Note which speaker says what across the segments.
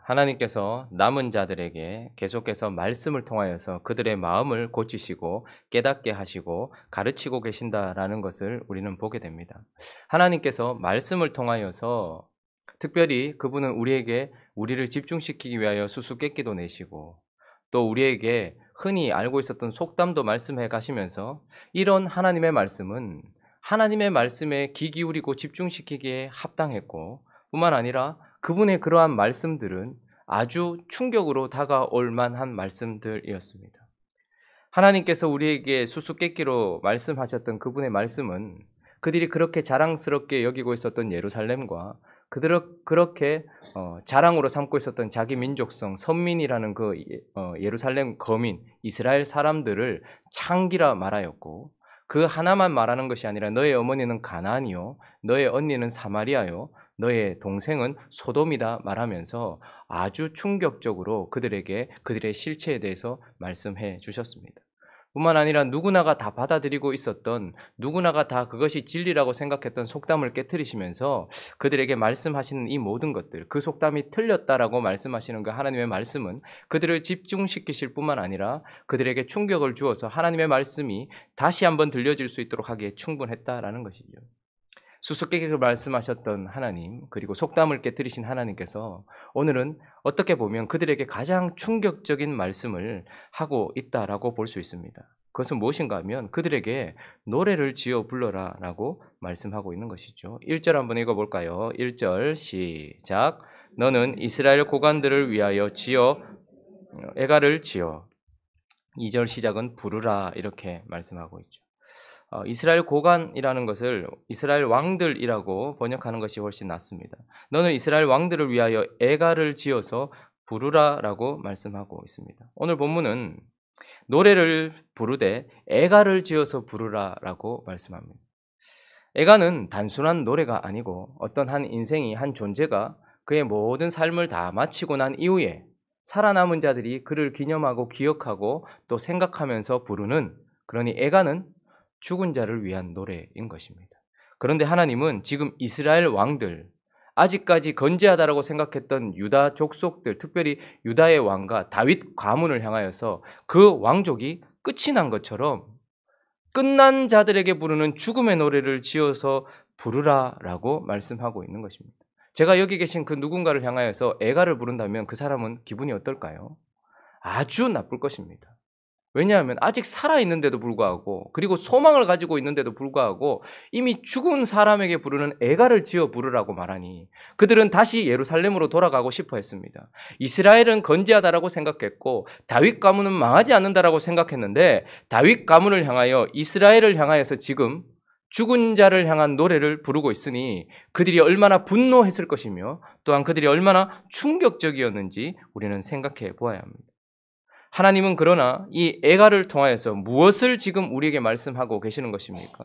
Speaker 1: 하나님께서 남은 자들에게 계속해서 말씀을 통하여서 그들의 마음을 고치시고 깨닫게 하시고 가르치고 계신다라는 것을 우리는 보게 됩니다. 하나님께서 말씀을 통하여서 특별히 그분은 우리를 집중시키기 위하여 수수께끼도 내시고 또 우리에게 흔히 알고 있었던 속담도 말씀해 가시면서 이런 하나님의 말씀은 하나님의 말씀에 귀 기울이고 집중시키기에 합당했고 뿐만 아니라 그분의 그러한 말씀들은 아주 충격으로 다가올 만한 말씀들이었습니다. 하나님께서 우리에게 수수께끼로 말씀하셨던 그분의 말씀은 그들이 그렇게 자랑스럽게 여기고 있었던 예루살렘과 그들을 그렇게 자랑으로 삼고 있었던 자기 민족성, 선민이라는 예루살렘 거민, 이스라엘 사람들을 창기라 말하였고 그 하나만 말하는 것이 아니라 너의 어머니는 가나안이요, 너의 언니는 사마리아요, 너의 동생은 소돔이다 말하면서 아주 충격적으로 그들에게 그들의 실체에 대해서 말씀해 주셨습니다. 뿐만 아니라 누구나가 다 받아들이고 있었던 누구나가 다 그것이 진리라고 생각했던 속담을 깨트리시면서 그들에게 말씀하시는 이 모든 것들 그 속담이 틀렸다라고 말씀하시는 그 하나님의 말씀은 그들을 집중시키실 뿐만 아니라 그들에게 충격을 주어서 하나님의 말씀이 다시 한번 들려질 수 있도록 하기에 충분했다라는 것이죠. 수수께끼를 말씀하셨던 하나님 그리고 속담을 깨뜨리신 하나님께서 오늘은 어떻게 보면 그들에게 가장 충격적인 말씀을 하고 있다라고 볼 수 있습니다. 그것은 무엇인가 하면 그들에게 노래를 지어 불러라라고 말씀하고 있는 것이죠. 1절 한번 읽어볼까요? 1절 시작. 너는 이스라엘 고관들을 위하여 애가를 지어. 2절 시작은 부르라 이렇게 말씀하고 있죠. 이스라엘 고관이라는 것을 이스라엘 왕들이라고 번역하는 것이 훨씬 낫습니다. 너는 이스라엘 왕들을 위하여 애가를 지어서 부르라라고 말씀하고 있습니다. 오늘 본문은 노래를 부르되 애가를 지어서 부르라라고 말씀합니다. 애가는 단순한 노래가 아니고 어떤 한 인생이 한 존재가 그의 모든 삶을 다 마치고 난 이후에 살아남은 자들이 그를 기념하고 기억하고 또 생각하면서 부르는 그러니 애가는 죽은 자를 위한 노래인 것입니다. 그런데 하나님은 지금 이스라엘 왕들, 아직까지 건재하다라고 생각했던 유다 족속들, 특별히 유다의 왕과 다윗 가문을 향하여서 그 왕족이 끝이 난 것처럼 끝난 자들에게 부르는 죽음의 노래를 지어서 부르라라고 말씀하고 있는 것입니다. 제가 여기 계신 그 누군가를 향하여서 애가를 부른다면 그 사람은 기분이 어떨까요? 아주 나쁠 것입니다. 왜냐하면 아직 살아있는데도 불구하고 그리고 소망을 가지고 있는데도 불구하고 이미 죽은 사람에게 부르는 애가를 지어 부르라고 말하니 그들은 다시 예루살렘으로 돌아가고 싶어 했습니다. 이스라엘은 건재하다라고 생각했고 다윗 가문은 망하지 않는다라고 생각했는데 다윗 가문을 향하여 이스라엘을 향하여서 지금 죽은 자를 향한 노래를 부르고 있으니 그들이 얼마나 분노했을 것이며 또한 그들이 얼마나 충격적이었는지 우리는 생각해 보아야 합니다. 하나님은 그러나 이 애가를 통하여서 무엇을 지금 우리에게 말씀하고 계시는 것입니까?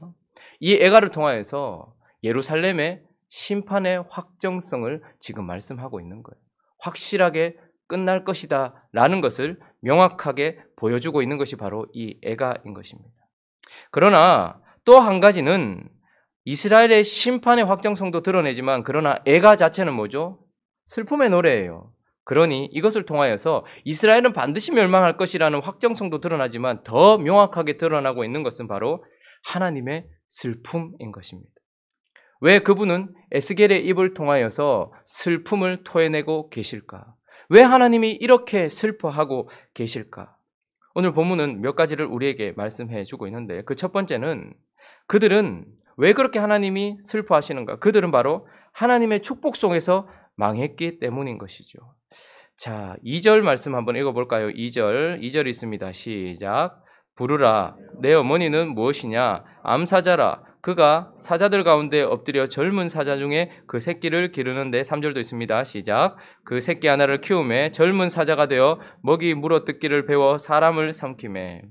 Speaker 1: 이 애가를 통하여서 예루살렘의 심판의 확정성을 지금 말씀하고 있는 거예요. 확실하게 끝날 것이다 라는 것을 명확하게 보여주고 있는 것이 바로 이 애가인 것입니다. 그러나 또 한 가지는 이스라엘의 심판의 확정성도 드러내지만 그러나 애가 자체는 뭐죠? 슬픔의 노래예요. 그러니 이것을 통하여서 이스라엘은 반드시 멸망할 것이라는 확정성도 드러나지만 더 명확하게 드러나고 있는 것은 바로 하나님의 슬픔인 것입니다. 왜 그분은 에스겔의 입을 통하여서 슬픔을 토해내고 계실까? 왜 하나님이 이렇게 슬퍼하고 계실까? 오늘 본문은 몇 가지를 우리에게 말씀해 주고 있는데 그 첫 번째는 그들은 왜 그렇게 하나님이 슬퍼하시는가? 그들은 바로 하나님의 축복 속에서 망했기 때문인 것이죠. 자, 2절 말씀 한번 읽어볼까요? 2절 있습니다. 시작. 부르라. 내 어머니는 무엇이냐? 암사자라. 그가 사자들 가운데 엎드려 젊은 사자 중에 그 새끼를 기르는데 3절도 있습니다. 시작. 그 새끼 하나를 키우매 젊은 사자가 되어 먹이 물어뜯기를 배워 사람을 삼키매.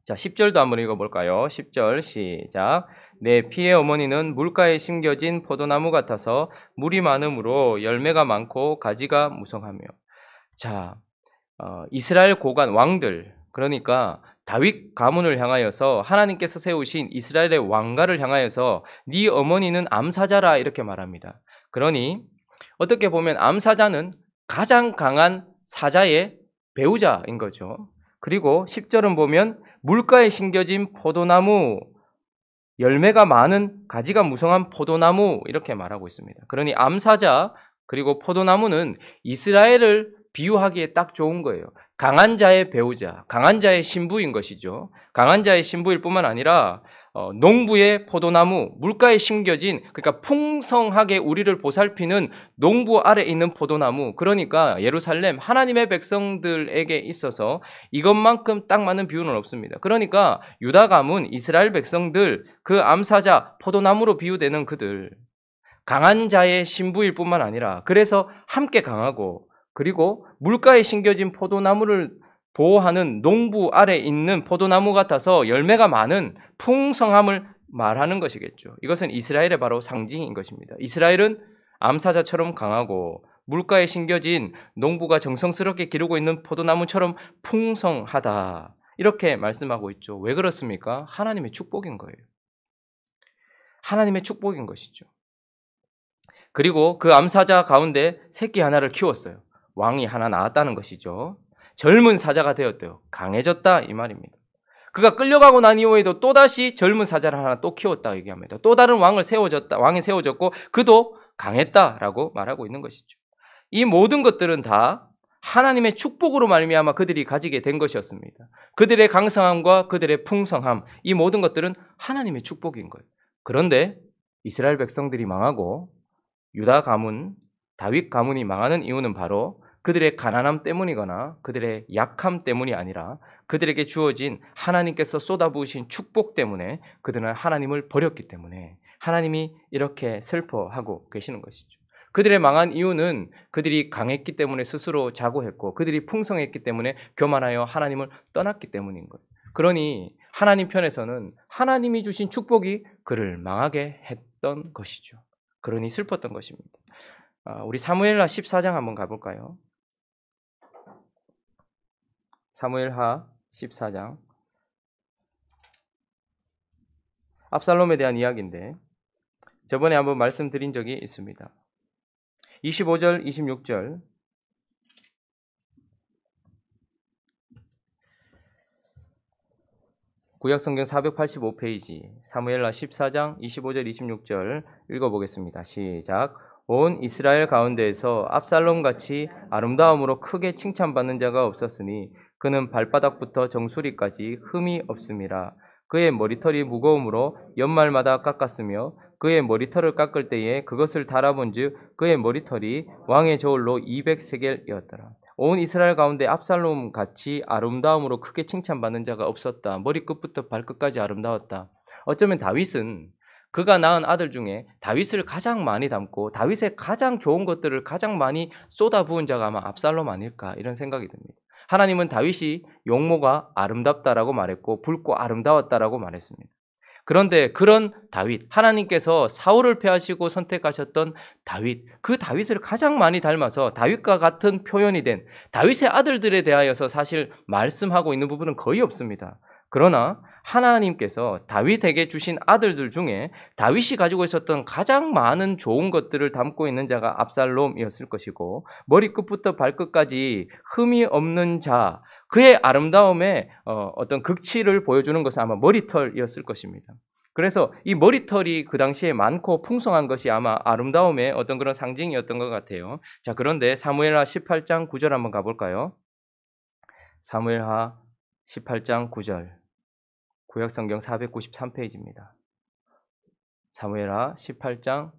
Speaker 1: 자, 10절도 한번 읽어볼까요? 10절 시작. 내 피의 어머니는 물가에 심겨진 포도나무 같아서 물이 많으므로 열매가 많고 가지가 무성하며. 자, 이스라엘 고관 왕들 그러니까 다윗 가문을 향하여서 하나님께서 세우신 이스라엘의 왕가를 향하여서 네 어머니는 암사자라 이렇게 말합니다. 그러니 어떻게 보면 암사자는 가장 강한 사자의 배우자인 거죠. 그리고 10절은 보면 물가에 심겨진 포도나무, 열매가 많은 가지가 무성한 포도나무 이렇게 말하고 있습니다. 그러니 암사자 그리고 포도나무는 이스라엘을 비유하기에 딱 좋은 거예요. 강한 자의 배우자, 강한 자의 신부인 것이죠. 강한 자의 신부일 뿐만 아니라 농부의 포도나무, 물가에 심겨진, 그러니까 풍성하게 우리를 보살피는 농부 아래 있는 포도나무, 그러니까 예루살렘 하나님의 백성들에게 있어서 이것만큼 딱 맞는 비유는 없습니다. 그러니까 유다 가문 이스라엘 백성들, 그 암사자 포도나무로 비유되는 그들, 강한 자의 신부일 뿐만 아니라 그래서 함께 강하고, 그리고 물가에 심겨진 포도나무를 보호하는 농부 아래 있는 포도나무 같아서 열매가 많은 풍성함을 말하는 것이겠죠. 이것은 이스라엘의 바로 상징인 것입니다. 이스라엘은 암사자처럼 강하고 물가에 심겨진 농부가 정성스럽게 기르고 있는 포도나무처럼 풍성하다. 이렇게 말씀하고 있죠. 왜 그렇습니까? 하나님의 축복인 거예요. 하나님의 축복인 것이죠. 그리고 그 암사자 가운데 새끼 하나를 키웠어요. 왕이 하나 낳았다는 것이죠. 젊은 사자가 되었대요. 강해졌다 이 말입니다. 그가 끌려가고 난 이후에도 또다시 젊은 사자를 하나 또 키웠다 얘기합니다. 또 다른 왕이 세워졌고 그도 강했다라고 말하고 있는 것이죠. 이 모든 것들은 다 하나님의 축복으로 말미암아 그들이 가지게 된 것이었습니다. 그들의 강성함과 그들의 풍성함, 이 모든 것들은 하나님의 축복인 거예요. 그런데 이스라엘 백성들이 망하고 유다 가문, 다윗 가문이 망하는 이유는 바로 그들의 가난함 때문이거나 그들의 약함 때문이 아니라 그들에게 주어진 하나님께서 쏟아부으신 축복 때문에 그들은 하나님을 버렸기 때문에 하나님이 이렇게 슬퍼하고 계시는 것이죠. 그들의 망한 이유는 그들이 강했기 때문에 스스로 자고했고 그들이 풍성했기 때문에 교만하여 하나님을 떠났기 때문인 거예요. 그러니 하나님 편에서는 하나님이 주신 축복이 그를 망하게 했던 것이죠. 그러니 슬펐던 것입니다. 우리 사무엘하 14장 한번 가볼까요? 사무엘하 14장. 압살롬에 대한 이야기인데 저번에 한번 말씀드린 적이 있습니다. 25절, 26절. 구약성경 485페이지 사무엘하 14장 25절, 26절 읽어보겠습니다. 시작. 온 이스라엘 가운데에서 압살롬같이 아름다움으로 크게 칭찬받는 자가 없었으니 그는 발바닥부터 정수리까지 흠이 없음이라. 그의 머리털이 무거움으로 연말마다 깎았으며 그의 머리털을 깎을 때에 그것을 달아본즉 그의 머리털이 왕의 저울로 200세겔이었더라. 온 이스라엘 가운데 압살롬 같이 아름다움으로 크게 칭찬받는 자가 없었다. 머리끝부터 발끝까지 아름다웠다. 어쩌면 다윗은 그가 낳은 아들 중에 다윗을 가장 많이 닮고 다윗의 가장 좋은 것들을 가장 많이 쏟아부은 자가 아마 압살롬 아닐까 이런 생각이 듭니다. 하나님은 다윗이 용모가 아름답다라고 말했고 붉고 아름다웠다라고 말했습니다. 그런데 그런 다윗, 하나님께서 사울을 패하시고 선택하셨던 다윗, 그 다윗을 가장 많이 닮아서 다윗과 같은 표현이 된 다윗의 아들들에 대하여서 사실 말씀하고 있는 부분은 거의 없습니다. 그러나 하나님께서 다윗에게 주신 아들들 중에 다윗이 가지고 있었던 가장 많은 좋은 것들을 담고 있는 자가 압살롬이었을 것이고 머리끝부터 발끝까지 흠이 없는 자, 그의 아름다움의 어떤 극치를 보여주는 것은 아마 머리털이었을 것입니다. 그래서 이 머리털이 그 당시에 많고 풍성한 것이 아마 아름다움의 어떤 그런 상징이었던 것 같아요. 자, 그런데 사무엘하 18장 9절 한번 가볼까요? 사무엘하 18장 9절. 구약성경 493페이지입니다. 사무엘하 18장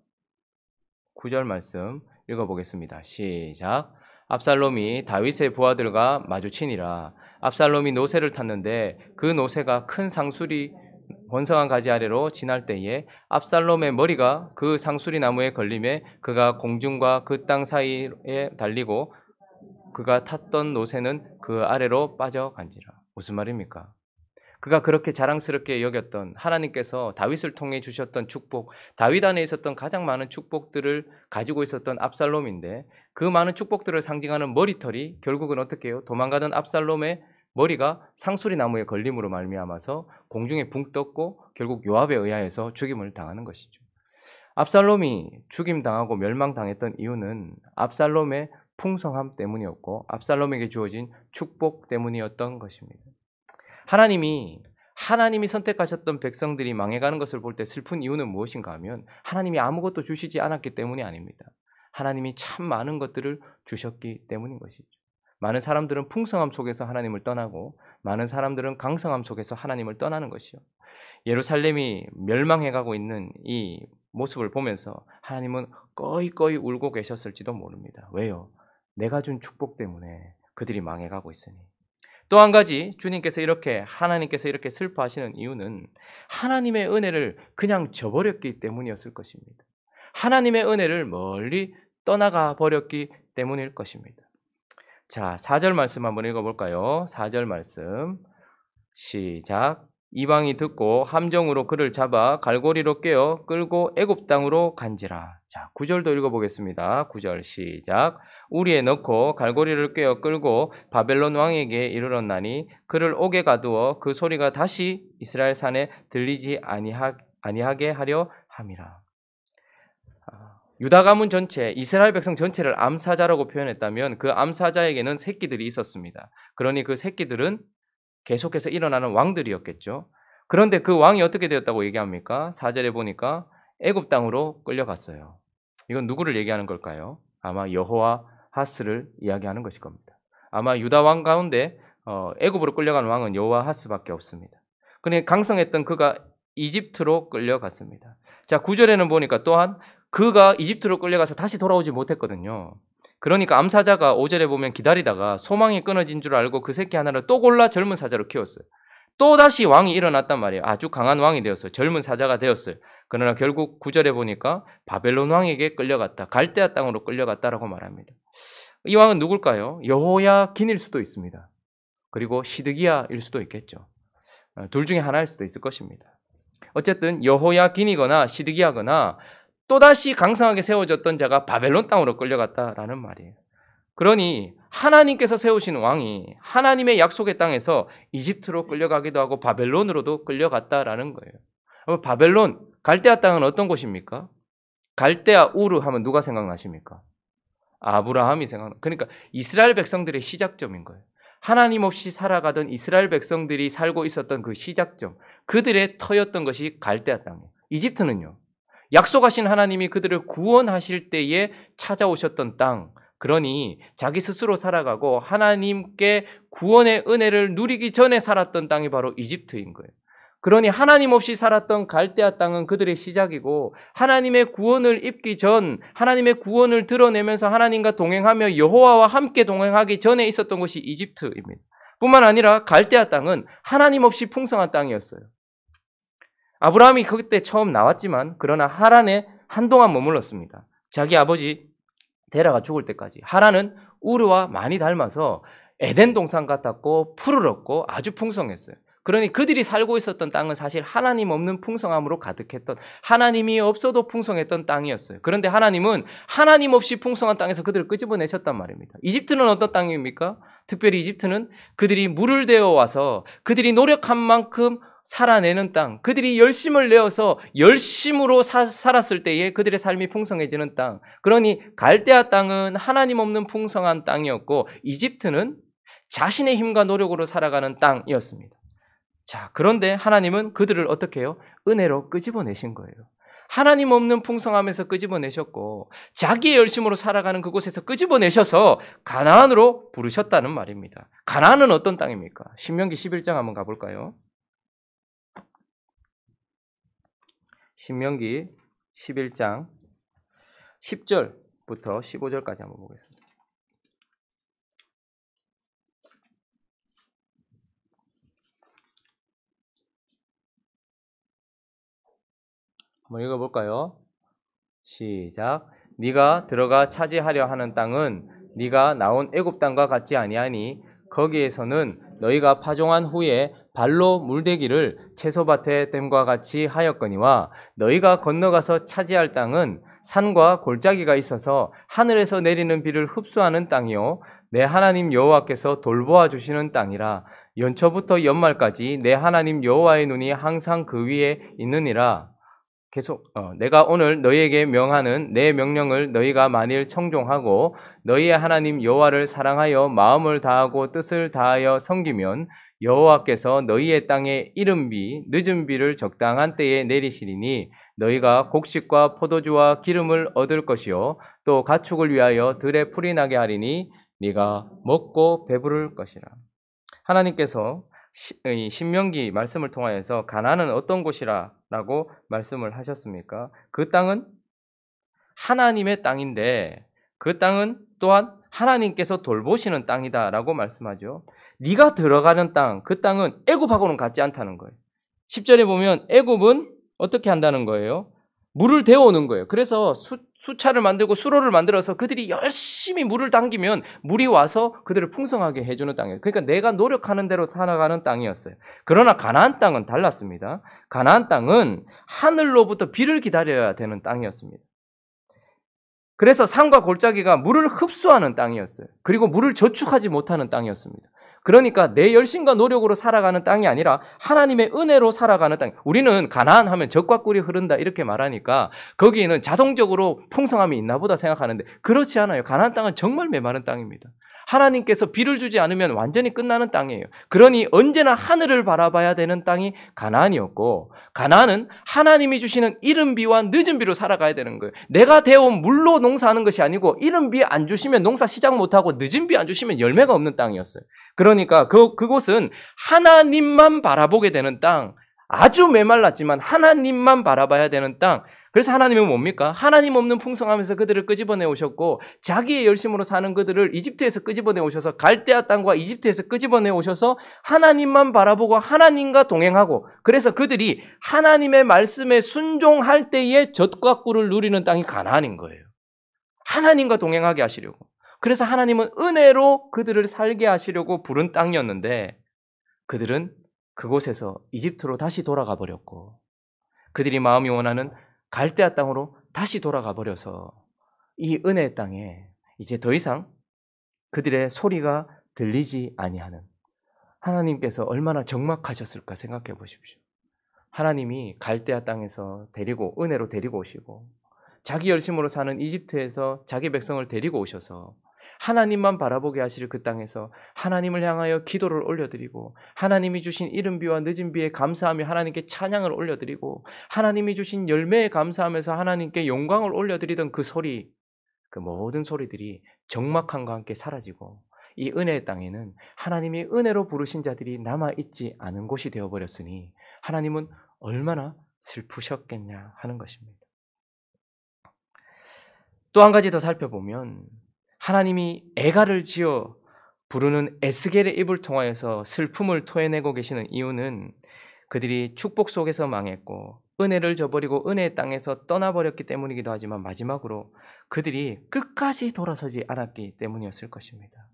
Speaker 1: 9절 말씀 읽어보겠습니다. 시작. 압살롬이 다윗의 부하들과 마주치니라. 압살롬이 노새를 탔는데 그 노새가 큰 상수리 번성한 가지 아래로 지날 때에 압살롬의 머리가 그 상수리 나무에 걸림에 그가 공중과 그 땅 사이에 달리고 그가 탔던 노새는 그 아래로 빠져간지라. 무슨 말입니까? 그가 그렇게 자랑스럽게 여겼던 하나님께서 다윗을 통해 주셨던 축복, 다윗 안에 있었던 가장 많은 축복들을 가지고 있었던 압살롬인데 그 많은 축복들을 상징하는 머리털이 결국은 어떻게 해요? 도망가던 압살롬의 머리가 상수리 나무에 걸림으로 말미암아서 공중에 붕 떴고 결국 요압에 의하여서 죽임을 당하는 것이죠. 압살롬이 죽임당하고 멸망당했던 이유는 압살롬의 풍성함 때문이었고 압살롬에게 주어진 축복 때문이었던 것입니다. 하나님이 선택하셨던 백성들이 망해가는 것을 볼 때 슬픈 이유는 무엇인가 하면 하나님이 아무것도 주시지 않았기 때문이 아닙니다. 하나님이 참 많은 것들을 주셨기 때문인 것이죠. 많은 사람들은 풍성함 속에서 하나님을 떠나고 많은 사람들은 강성함 속에서 하나님을 떠나는 것이요. 예루살렘이 멸망해가고 있는 이 모습을 보면서 하나님은 꺼이꺼이 울고 계셨을지도 모릅니다. 왜요? 내가 준 축복 때문에 그들이 망해가고 있으니. 또 한 가지 하나님께서 이렇게 슬퍼하시는 이유는 하나님의 은혜를 그냥 저버렸기 때문이었을 것입니다. 하나님의 은혜를 멀리 떠나가 버렸기 때문일 것입니다. 자, 4절 말씀 한번 읽어볼까요? 4절 말씀 시작. 이방이 듣고 함정으로 그를 잡아 갈고리로 꿰어 끌고 애굽 땅으로 간지라. 자, 9절도 읽어보겠습니다. 9절 시작. 우리에 넣고 갈고리를 꿰어 끌고 바벨론 왕에게 이르렀나니 그를 옥에 가두어 그 소리가 다시 이스라엘 산에 들리지 아니하게 하려 함이라. 유다 가문 전체, 이스라엘 백성 전체를 암사자라고 표현했다면 그 암사자에게는 새끼들이 있었습니다. 그러니 그 새끼들은 계속해서 일어나는 왕들이었겠죠. 그런데 그 왕이 어떻게 되었다고 얘기합니까? 4절에 보니까 애굽 땅으로 끌려갔어요. 이건 누구를 얘기하는 걸까요? 아마 여호와하스를 이야기하는 것일 겁니다. 아마 유다 왕 가운데 애굽으로 끌려간 왕은 여호와하스밖에 없습니다. 그런데 강성했던 그가 이집트로 끌려갔습니다. 자, 9절에는 보니까 또한 그가 이집트로 끌려가서 다시 돌아오지 못했거든요. 그러니까 암사자가 5절에 보면 기다리다가 소망이 끊어진 줄 알고 그 새끼 하나를 또 골라 젊은 사자로 키웠어요. 또 다시 왕이 일어났단 말이에요. 아주 강한 왕이 되었어요. 젊은 사자가 되었어요. 그러나 결국 9절에 보니까 바벨론 왕에게 끌려갔다. 갈대아 땅으로 끌려갔다라고 말합니다. 이 왕은 누굴까요? 여호야긴일 수도 있습니다. 그리고 시드기야일 수도 있겠죠. 둘 중에 하나일 수도 있을 것입니다. 어쨌든 여호야긴이거나 시드기야거나 또다시 강성하게 세워졌던 자가 바벨론 땅으로 끌려갔다라는 말이에요. 그러니 하나님께서 세우신 왕이 하나님의 약속의 땅에서 이집트로 끌려가기도 하고 바벨론으로도 끌려갔다라는 거예요. 바벨론, 갈대아 땅은 어떤 곳입니까? 갈대아 우르 하면 누가 생각나십니까? 아브라함이 생각나. 그러니까 이스라엘 백성들의 시작점인 거예요. 하나님 없이 살아가던 이스라엘 백성들이 살고 있었던 그 시작점, 그들의 터였던 것이 갈대아 땅이에요. 이집트는요, 약속하신 하나님이 그들을 구원하실 때에 찾아오셨던 땅, 그러니 자기 스스로 살아가고 하나님께 구원의 은혜를 누리기 전에 살았던 땅이 바로 이집트인 거예요. 그러니 하나님 없이 살았던 갈대아 땅은 그들의 시작이고 하나님의 구원을 입기 전, 하나님의 구원을 드러내면서 하나님과 동행하며 여호와와 함께 동행하기 전에 있었던 곳이 이집트입니다. 뿐만 아니라 갈대아 땅은 하나님 없이 풍성한 땅이었어요. 아브라함이 그때 처음 나왔지만 그러나 하란에 한동안 머물렀습니다. 자기 아버지 데라가 죽을 때까지. 하란은 우르와 많이 닮아서 에덴 동산 같았고 푸르렀고 아주 풍성했어요. 그러니 그들이 살고 있었던 땅은 사실 하나님 없는 풍성함으로 가득했던, 하나님이 없어도 풍성했던 땅이었어요. 그런데 하나님은 하나님 없이 풍성한 땅에서 그들을 끄집어내셨단 말입니다. 이집트는 어떤 땅입니까? 특별히 이집트는 그들이 물을 대어 와서 그들이 노력한 만큼 살아내는 땅, 그들이 열심을 내어서 열심으로 살았을 때에 그들의 삶이 풍성해지는 땅. 그러니 갈대아 땅은 하나님 없는 풍성한 땅이었고 이집트는 자신의 힘과 노력으로 살아가는 땅이었습니다. 자, 그런데 하나님은 그들을 어떻게 해요? 은혜로 끄집어내신 거예요. 하나님 없는 풍성함에서 끄집어내셨고 자기의 열심으로 살아가는 그곳에서 끄집어내셔서 가나안으로 부르셨다는 말입니다. 가나안은 어떤 땅입니까? 신명기 11장 한번 가볼까요? 신명기 11장 10절부터 15절까지 한번 보겠습니다. 한번 읽어볼까요? 시작. 네가 들어가 차지하려 하는 땅은 네가 나온 애굽 땅과 같지 아니하니 거기에서는 너희가 파종한 후에 발로 물대기를 채소밭에 댐과 같이 하였거니와 너희가 건너가서 차지할 땅은 산과 골짜기가 있어서 하늘에서 내리는 비를 흡수하는 땅이요 내 하나님 여호와께서 돌보아 주시는 땅이라. 연초부터 연말까지 내 하나님 여호와의 눈이 항상 그 위에 있느니라. 계속 내가 오늘 너희에게 명하는 내 명령을 너희가 만일 청종하고 너희의 하나님 여호와를 사랑하여 마음을 다하고 뜻을 다하여 섬기면 여호와께서 너희의 땅에 이른 비 늦은 비를 적당한 때에 내리시리니 너희가 곡식과 포도주와 기름을 얻을 것이요 또 가축을 위하여 들에 풀이 나게 하리니 네가 먹고 배부를 것이라. 하나님께서 신명기 말씀을 통하여서 가나안은 어떤 곳이라고 말씀을 하셨습니까? 그 땅은 하나님의 땅인데 그 땅은 또한 하나님께서 돌보시는 땅이다라고 말씀하죠. 네가 들어가는 땅, 그 땅은 애굽하고는 같지 않다는 거예요. 10절에 보면 애굽은 어떻게 한다는 거예요? 물을 데워오는 거예요. 그래서 수차를 만들고 수로를 만들어서 그들이 열심히 물을 당기면 물이 와서 그들을 풍성하게 해주는 땅이에요. 그러니까 내가 노력하는 대로 살아가는 땅이었어요. 그러나 가나안 땅은 달랐습니다. 가나안 땅은 하늘로부터 비를 기다려야 되는 땅이었습니다. 그래서 산과 골짜기가 물을 흡수하는 땅이었어요. 그리고 물을 저축하지 못하는 땅이었습니다. 그러니까 내 열심과 노력으로 살아가는 땅이 아니라 하나님의 은혜로 살아가는 땅. 우리는 가나안 하면 젖과 꿀이 흐른다 이렇게 말하니까 거기에는 자동적으로 풍성함이 있나 보다 생각하는데 그렇지 않아요. 가나안 땅은 정말 메마른 땅입니다. 하나님께서 비를 주지 않으면 완전히 끝나는 땅이에요. 그러니 언제나 하늘을 바라봐야 되는 땅이 가나안이었고 가나안은 하나님이 주시는 이른 비와 늦은 비로 살아가야 되는 거예요. 내가 데워온 물로 농사하는 것이 아니고 이른 비 안 주시면 농사 시작 못하고 늦은 비 안 주시면 열매가 없는 땅이었어요. 그러니까 그곳은 하나님만 바라보게 되는 땅, 아주 메말랐지만 하나님만 바라봐야 되는 땅. 그래서 하나님은 뭡니까? 하나님 없는 풍성함에서 그들을 끄집어내 오셨고 자기의 열심으로 사는 그들을 이집트에서 끄집어내 오셔서 갈대아 땅과 이집트에서 끄집어내 오셔서 하나님만 바라보고 하나님과 동행하고 그래서 그들이 하나님의 말씀에 순종할 때에 젖과 꿀을 누리는 땅이 가나안인 거예요. 하나님과 동행하게 하시려고. 그래서 하나님은 은혜로 그들을 살게 하시려고 부른 땅이었는데 그들은 그곳에서 이집트로 다시 돌아가 버렸고 그들이 마음이 원하는 갈대아 땅으로 다시 돌아가 버려서 이 은혜의 땅에 이제 더 이상 그들의 소리가 들리지 아니하는 하나님께서 얼마나 적막하셨을까 생각해 보십시오. 하나님이 갈대아 땅에서 은혜로 데리고 오시고 자기 열심으로 사는 이집트에서 자기 백성을 데리고 오셔서 하나님만 바라보게 하실 그 땅에서 하나님을 향하여 기도를 올려드리고 하나님이 주신 이른 비와 늦은 비에 감사하며 하나님께 찬양을 올려드리고 하나님이 주신 열매에 감사하면서 하나님께 영광을 올려드리던 그 소리, 그 모든 소리들이 적막함과 함께 사라지고 이 은혜의 땅에는 하나님이 은혜로 부르신 자들이 남아있지 않은 곳이 되어버렸으니 하나님은 얼마나 슬프셨겠냐 하는 것입니다. 또 한 가지 더 살펴보면 하나님이 애가를 지어 부르는 에스겔의 입을 통하여서 슬픔을 토해내고 계시는 이유는 그들이 축복 속에서 망했고 은혜를 저버리고 은혜의 땅에서 떠나버렸기 때문이기도 하지만 마지막으로 그들이 끝까지 돌아서지 않았기 때문이었을 것입니다.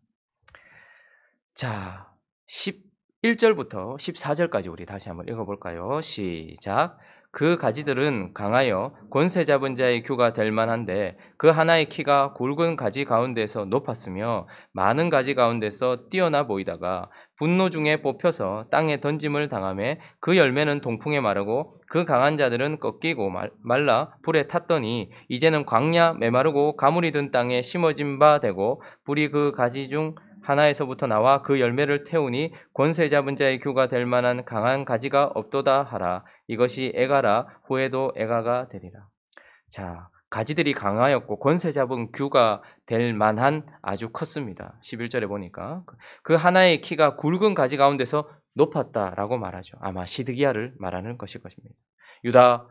Speaker 1: 자, 11절부터 14절까지 우리 다시 한번 읽어볼까요? 시작. 그 가지들은 강하여 권세 잡은 자의 규가 될 만한데 그 하나의 키가 굵은 가지 가운데서 높았으며 많은 가지 가운데서 뛰어나 보이다가 분노 중에 뽑혀서 땅에 던짐을 당하매 그 열매는 동풍에 마르고 그 강한 자들은 꺾이고 말라 불에 탔더니 이제는 광야 메마르고 가물이 든 땅에 심어진 바 되고 불이 그 가지 중 하나에서부터 나와 그 열매를 태우니 권세 잡은 자의 규가 될 만한 강한 가지가 없도다 하라. 이것이 애가라. 후에도 애가가 되리라. 자, 가지들이 강하였고 권세 잡은 규가 될 만한 아주 컸습니다. 11절에 보니까 그 하나의 키가 굵은 가지 가운데서 높았다라고 말하죠. 아마 시드기야를 말하는 것일 것입니다. 유다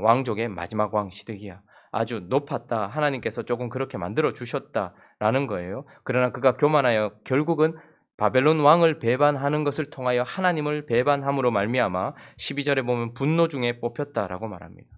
Speaker 1: 왕족의 마지막 왕 시드기야. 아주 높았다. 하나님께서 조금 그렇게 만들어 주셨다라는 거예요. 그러나 그가 교만하여 결국은 바벨론 왕을 배반하는 것을 통하여 하나님을 배반함으로 말미암아 12절에 보면 분노 중에 뽑혔다라고 말합니다.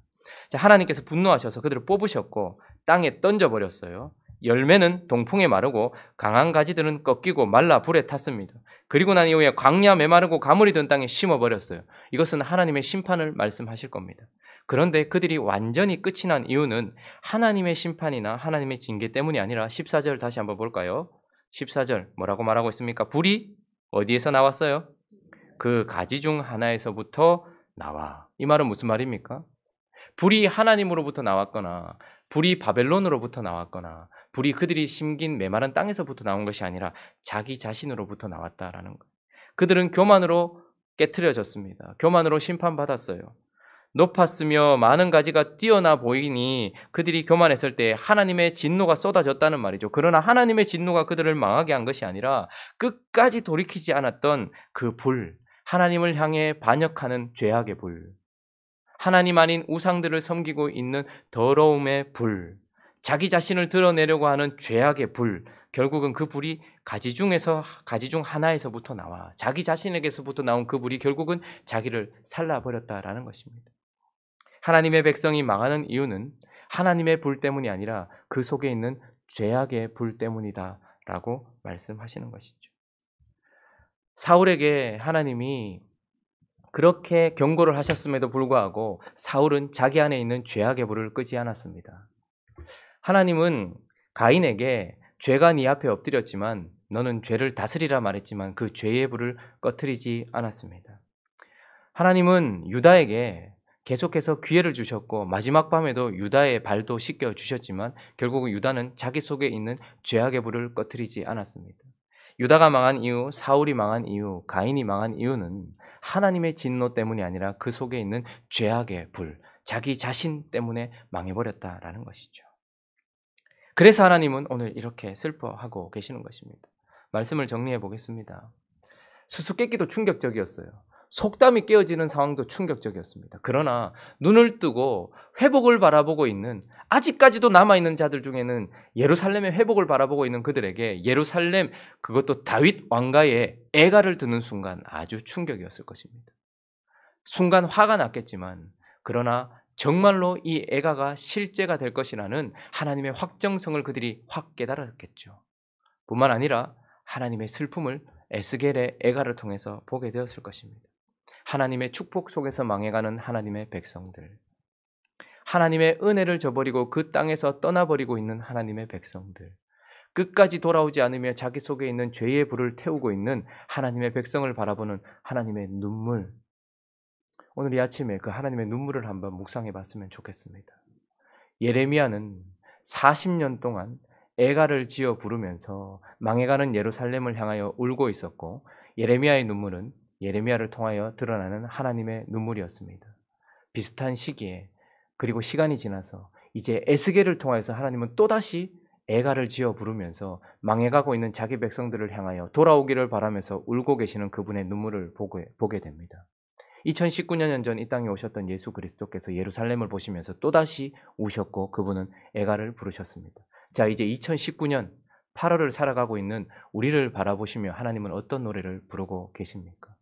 Speaker 1: 자, 하나님께서 분노하셔서 그들을 뽑으셨고 땅에 던져버렸어요. 열매는 동풍에 마르고 강한 가지들은 꺾이고 말라 불에 탔습니다. 그리고 난 이후에 광야 메마르고 가물이 든 땅에 심어버렸어요. 이것은 하나님의 심판을 말씀하실 겁니다. 그런데 그들이 완전히 끝이 난 이유는 하나님의 심판이나 하나님의 징계 때문이 아니라 14절 다시 한번 볼까요? 14절 뭐라고 말하고 있습니까? 불이 어디에서 나왔어요? 그 가지 중 하나에서부터 나와. 이 말은 무슨 말입니까? 불이 하나님으로부터 나왔거나 불이 바벨론으로부터 나왔거나 불이 그들이 심긴 메마른 땅에서부터 나온 것이 아니라 자기 자신으로부터 나왔다라는 거예요. 그들은 교만으로 깨트려졌습니다. 교만으로 심판받았어요. 높았으며 많은 가지가 뛰어나 보이니 그들이 교만했을 때 하나님의 진노가 쏟아졌다는 말이죠. 그러나 하나님의 진노가 그들을 망하게 한 것이 아니라 끝까지 돌이키지 않았던 그 불, 하나님을 향해 반역하는 죄악의 불, 하나님 아닌 우상들을 섬기고 있는 더러움의 불, 자기 자신을 드러내려고 하는 죄악의 불, 결국은 그 불이 가지 중 하나에서부터 나와 자기 자신에게서부터 나온 그 불이 결국은 자기를 살라버렸다라는 것입니다. 하나님의 백성이 망하는 이유는 하나님의 불 때문이 아니라 그 속에 있는 죄악의 불 때문이다라고 말씀하시는 것이죠. 사울에게 하나님이 그렇게 경고를 하셨음에도 불구하고 사울은 자기 안에 있는 죄악의 불을 끄지 않았습니다. 하나님은 가인에게 죄가 네 앞에 엎드렸지만 너는 죄를 다스리라 말했지만 그 죄의 불을 꺼트리지 않았습니다. 하나님은 유다에게 계속해서 기회를 주셨고 마지막 밤에도 유다의 발도 씻겨 주셨지만 결국은 유다는 자기 속에 있는 죄악의 불을 꺼트리지 않았습니다. 유다가 망한 이유, 사울이 망한 이유, 가인이 망한 이유는 하나님의 진노 때문이 아니라 그 속에 있는 죄악의 불, 자기 자신 때문에 망해버렸다라는 것이죠. 그래서 하나님은 오늘 이렇게 슬퍼하고 계시는 것입니다. 말씀을 정리해 보겠습니다. 수수께끼도 충격적이었어요. 속담이 깨어지는 상황도 충격적이었습니다. 그러나 눈을 뜨고 회복을 바라보고 있는, 아직까지도 남아있는 자들 중에는 예루살렘의 회복을 바라보고 있는 그들에게 예루살렘, 그것도 다윗 왕가의 애가를 듣는 순간 아주 충격이었을 것입니다. 순간 화가 났겠지만 그러나 정말로 이 애가가 실제가 될 것이라는 하나님의 확정성을 그들이 확 깨달았겠죠. 뿐만 아니라 하나님의 슬픔을 에스겔의 애가를 통해서 보게 되었을 것입니다. 하나님의 축복 속에서 망해가는 하나님의 백성들, 하나님의 은혜를 저버리고 그 땅에서 떠나버리고 있는 하나님의 백성들, 끝까지 돌아오지 않으며 자기 속에 있는 죄의 불을 태우고 있는 하나님의 백성을 바라보는 하나님의 눈물, 오늘 이 아침에 그 하나님의 눈물을 한번 묵상해 봤으면 좋겠습니다. 예레미야는 40년 동안 애가를 지어 부르면서 망해가는 예루살렘을 향하여 울고 있었고 예레미야의 눈물은 예레미야를 통하여 드러나는 하나님의 눈물이었습니다. 비슷한 시기에 그리고 시간이 지나서 이제 에스겔을 통해서 하나님은 또다시 애가를 지어 부르면서 망해가고 있는 자기 백성들을 향하여 돌아오기를 바라면서 울고 계시는 그분의 눈물을 보게 됩니다. 2019년 전 이 땅에 오셨던 예수 그리스도께서 예루살렘을 보시면서 또다시 우셨고 그분은 애가를 부르셨습니다. 자, 이제 2019년 8월을 살아가고 있는 우리를 바라보시며 하나님은 어떤 노래를 부르고 계십니까?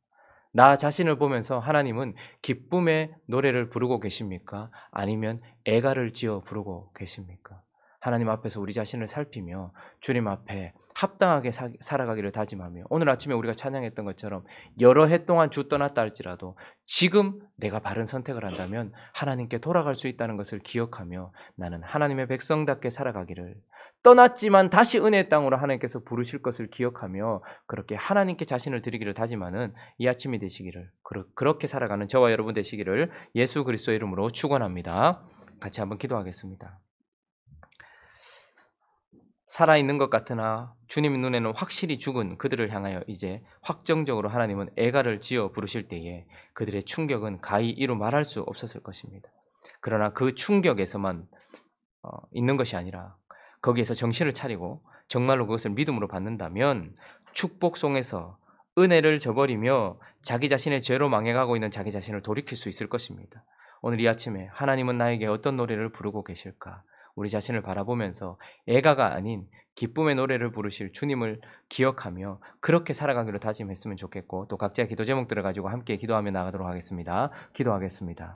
Speaker 1: 나 자신을 보면서 하나님은 기쁨의 노래를 부르고 계십니까? 아니면 애가를 지어 부르고 계십니까? 하나님 앞에서 우리 자신을 살피며 주님 앞에 합당하게 살아가기를 다짐하며 오늘 아침에 우리가 찬양했던 것처럼 여러 해 동안 주 떠났다 할지라도 지금 내가 바른 선택을 한다면 하나님께 돌아갈 수 있다는 것을 기억하며 나는 하나님의 백성답게 살아가기를, 떠났지만 다시 은혜의 땅으로 하나님께서 부르실 것을 기억하며 그렇게 하나님께 자신을 드리기를 다짐하는 이 아침이 되시기를, 그렇게 살아가는 저와 여러분 되시기를 예수 그리스도의 이름으로 축원합니다. 같이 한번 기도하겠습니다. 살아있는 것 같으나 주님 눈에는 확실히 죽은 그들을 향하여 이제 확정적으로 하나님은 애가를 지어 부르실 때에 그들의 충격은 가히 이루 말할 수 없었을 것입니다. 그러나 그 충격에서만 있는 것이 아니라 거기에서 정신을 차리고 정말로 그것을 믿음으로 받는다면 축복 속에서 은혜를 저버리며 자기 자신의 죄로 망해가고 있는 자기 자신을 돌이킬 수 있을 것입니다. 오늘 이 아침에 하나님은 나에게 어떤 노래를 부르고 계실까? 우리 자신을 바라보면서 애가가 아닌 기쁨의 노래를 부르실 주님을 기억하며 그렇게 살아가기로 다짐했으면 좋겠고 또 각자의 기도 제목들을 가지고 함께 기도하며 나가도록 하겠습니다. 기도하겠습니다.